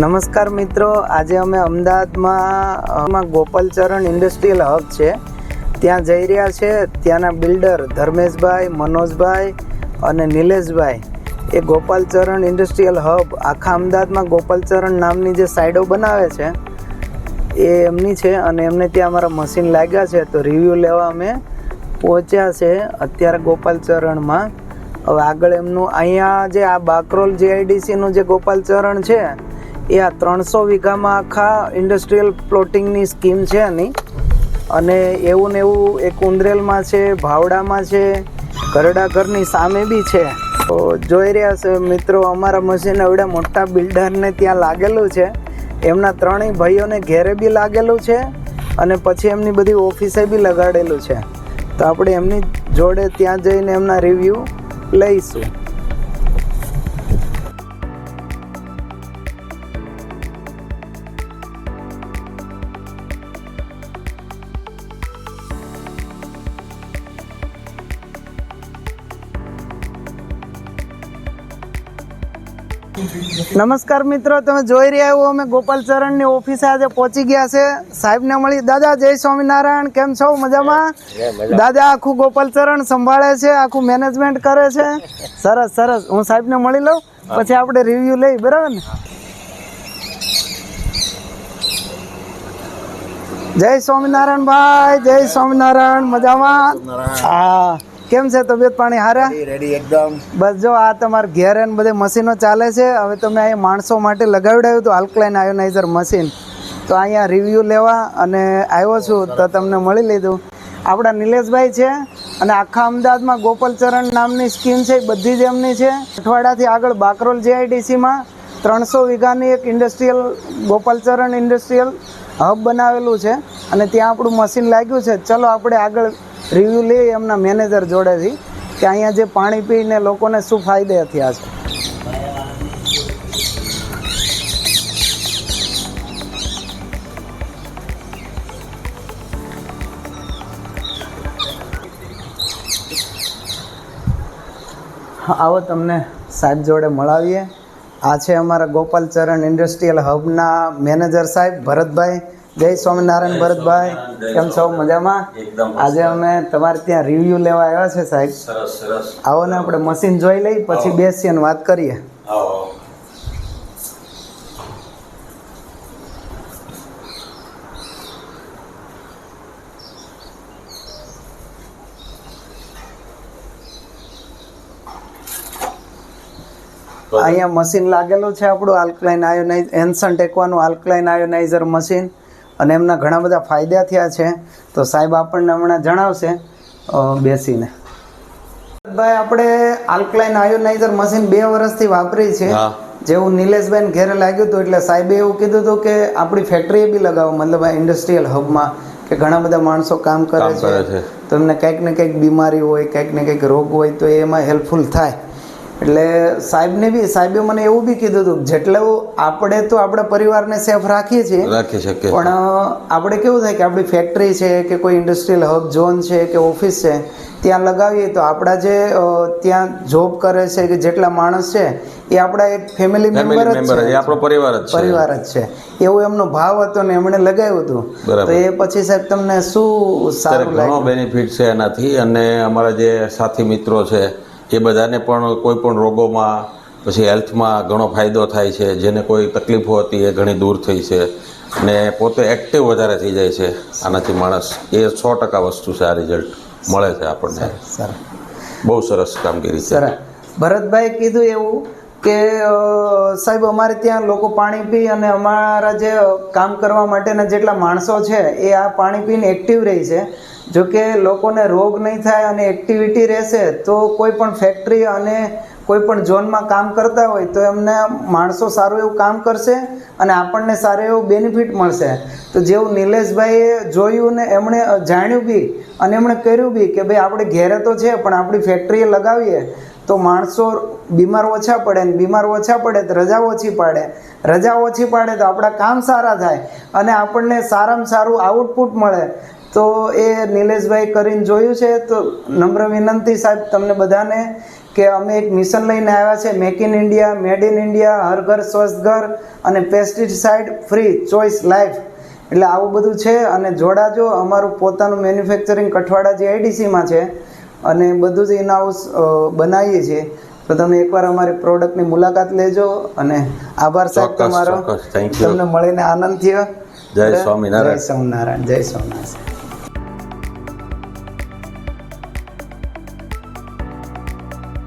નમસ્કાર મિત્રો, આજે અમે અમદાવાદમાં ગોપાલચરણ ઇન્ડસ્ટ્રીયલ હબ છે ત્યાં જઈ રહ્યા છે. ત્યાંના બિલ્ડર ધર્મેશભાઈ, મનોજભાઈ અને નિલેશભાઈ એ ગોપાલચરણ ઇન્ડસ્ટ્રીયલ હબ આખા અમદાવાદમાં ગોપાલચરણ નામની જે સાઈડો બનાવે છે એ એમની છે અને એમને ત્યાં અમારા મશીન લાગ્યા છે. તો રિવ્યૂ લેવા અમે પહોંચ્યા છે અત્યારે ગોપાલચરણમાં. હવે આગળ એમનું અહીંયા જે આ બાકરોલ જીઆઈડીસીનું જે ગોપાલચરણ છે એ આ 300 વીઘામાં આખા ઇન્ડસ્ટ્રીયલ પ્લોટિંગની સ્કીમ છે એની. અને એવું ને એવું એક ઉંદરેલમાં છે, ભાવડામાં છે, ગરડાઘરની સામે બી છે. તો જોઈ રહ્યા છે મિત્રો, અમારા મશીન એવડા મોટા બિલ્ડરને ત્યાં લાગેલું છે. એમના ત્રણેય ભાઈઓને ઘેરે બી લાગેલું છે અને પછી એમની બધી ઓફિસે બી લગાડેલું છે. તો આપણે એમની જોડે ત્યાં જઈને એમના રિવ્યૂ લઈશું. નમસ્કાર મિત્રો, તમે જોઈ રહ્યા છો અમે ગોપાલચરણની ઓફિસે આજે પહોંચી ગયા છે. સાહેબને મળી. દાદા જય સ્વામિનારાયણ, કેમ છો? મજામાં? દાદા આખું ગોપાલચરણ સંભાળે છે, આખું મેનેજમેન્ટ કરે છે. સરસ સરસ. હું સાહેબને મળી લઉં પછી આપણે રિવ્યુ લઈ, બરાબર ને? જય સ્વામિનારાયણ ભાઈ, જય સ્વામિનારાયણ. મજામાં? હા. કેમ છે તબિયત પાણી? હારા? રેડી એકદમ. બસ જો આ તમારા ઘેર ને બધે મશીનો ચાલે છે. હવે તમે અહીંયા માણસો માટે લગાવડાવ્યું હતું આલ્કલાઇન આયોનાઇઝર મશીન. તો અહીંયા રિવ્યૂ લેવા અને આવ્યો છું તો તમને મળી લીધું. આપણા નિલેશભાઈ છે અને આખા અમદાવાદમાં ગોપાલચરણ નામની સ્કીમ છે, બધી જ એમની છે. અઠવાડિયાથી આગળ બાકરોલ જીઆઈડીસીમાં 300 વીઘાની એક ઇન્ડસ્ટ્રીયલ ગોપાલચરણ ઇન્ડસ્ટ્રીયલ હબ બનાવેલું છે અને ત્યાં આપણું મશીન લાગ્યું છે. ચલો આપણે આગળ રિવ્યૂ લઈએ એમના મેનેજર જોડેથી કે અહીંયા જે પાણી પીને લોકોને શું ફાયદા થયા છે. આવો તમને સાહેબ જોડે મળાવીએ. આ છે અમારા ગોપાલચરણ ઇન્ડસ્ટ્રીયલ હબના મેનેજર સાહેબ ભરતભાઈ. જય સ્વામિનારાયણ ભરતભાઈ, કેમ છો? મજામાં? આજે અમે તમારે ત્યાં રિવ્યૂ લેવા આવ્યા છે સાહેબ. સરસ સરસ. આવો ને આપણે મશીન જોઈ લઈ પછી બેસીએ ને વાત કરીએ. અહીંયા મશીન લાગેલું છે આપણું આલ્કલાઇન આયોનાઇઝ એન્સન્ટ એકવાનું આલ્કલાઇન આયોનાઇઝર મશીન અને એમના ઘણા બધા ફાયદા થયા છે. તો સાહેબ આપણને હમણાં જણાવશે બેસીને. ભાઈ આપણે આલ્કલાઇન આયોનાઇઝર મશીન 2 વર્ષથી વાપરી છે. જેવું નિલેશભાઈને ઘેરે લાગ્યું હતું એટલે સાહેબે એવું કીધું હતું કે આપણી ફેક્ટરીએ બી લગાવો, મતલબ આ ઇન્ડસ્ટ્રીયલ હબમાં કે ઘણા બધા માણસો કામ કરે છે તો એમને કંઈક ને કંઈક બીમારી હોય, કંઈક ને કંઈક રોગ હોય તો એમાં હેલ્પફુલ થાય. એટલે સાહેબે મને એવું બી કીધું હતું જેટલું આપણે તો આપણા પરિવારને સેફ રાખીએ છીએ પણ આપણે કેવું થાય કે આપણી ફેક્ટરી છે કે કોઈ ઇન્ડસ્ટ્રીયલ હબ ઝોન છે કે ઓફિસ છે ત્યાં લગાવીએ તો આપણા જે ત્યાં જોબ કરે છે કે જેટલા માણસ છે એ આપણા એક ફેમિલી મેમ્બર જ છે, આપણો પરિવાર જ છે. એવો એમનો ભાવ હતો ને એમણે લગાવ્યું હતું. તો એ પછી સાહેબ તમને શું સારું લાગ્યું? ઘણો બેનિફિટ છે એનાથી. અને અમારા જે સાથી મિત્રો છે એ બધાને પણ કોઈ પણ રોગોમાં પછી હેલ્થમાં ઘણો ફાયદો થાય છે. જેને કોઈ તકલીફો હતી એ ઘણી દૂર થઈ છે અને પોતે એક્ટિવ વધારે થઈ જાય છે આનાથી માણસ. એ 100% વસ્તુ છે. આ રિઝલ્ટ મળે છે આપણને. બહુ સરસ કામગીરી છે. ભરતભાઈ કીધું એવું કે સાહેબ અમારે ત્યાં લોકો પાણી પી અને અમારા જે કામ કરવા માટેના જેટલા માણસો છે એ આ પાણી પીને એક્ટિવ રહી છે. જો કે લોકોને રોગ નહીં થાય અને એક્ટિવિટી રહેશે તો કોઈ પણ ફેક્ટરી અને કોઈ પણ ઝોનમાં કામ કરતા હોય તો એમને માણસો સારું એવું કામ કરશે અને આપણને સારું એવું બેનિફિટ મળશે. તો જેવું નિલેશભાઈએ જોયું ને એમણે જાણ્યું બી અને એમણે કર્યું બી કે ભાઈ આપણે ઘેરે તો છે પણ આપણી ફેક્ટરીએ લગાવીએ તો માણસો બીમાર ઓછા પડે ને બીમાર ઓછા પડે તો રજા ઓછી પાડે, રજા ઓછી પાડે તો આપણા કામ સારા થાય અને આપણને સારામાં સારું આઉટપુટ મળે. તો એ નિલેશભાઈ કરીને જોયું છે. તો નમ્ર વિનંતી સાહેબ તમને બધાને કે અમે એક મિશન લઈને આવ્યા છે, make in India, made in India, હર ઘર સ્વસ્થ ઘર અને પેસ્ટિસાઇડ ફ્રી ચોઇસ લાઈફ. એટલે આવું બધું છે. અને જોડાજો. અમારું પોતાનું મેન્યુફેક્ચરિંગ કઠવાડા GIDC-માં છે અને બધું જ ઇન હાઉસ બનાવીએ છીએ. તો તમે એકવાર અમારી પ્રોડક્ટની મુલાકાત લેજો. અને આભાર સાહેબ તમારો. Thank you. તમને મળીને આનંદ થયો. જય સ્વામિનારાયણ. જય સ્વામિનારાયણ. જય સ્વામિનારાયણ.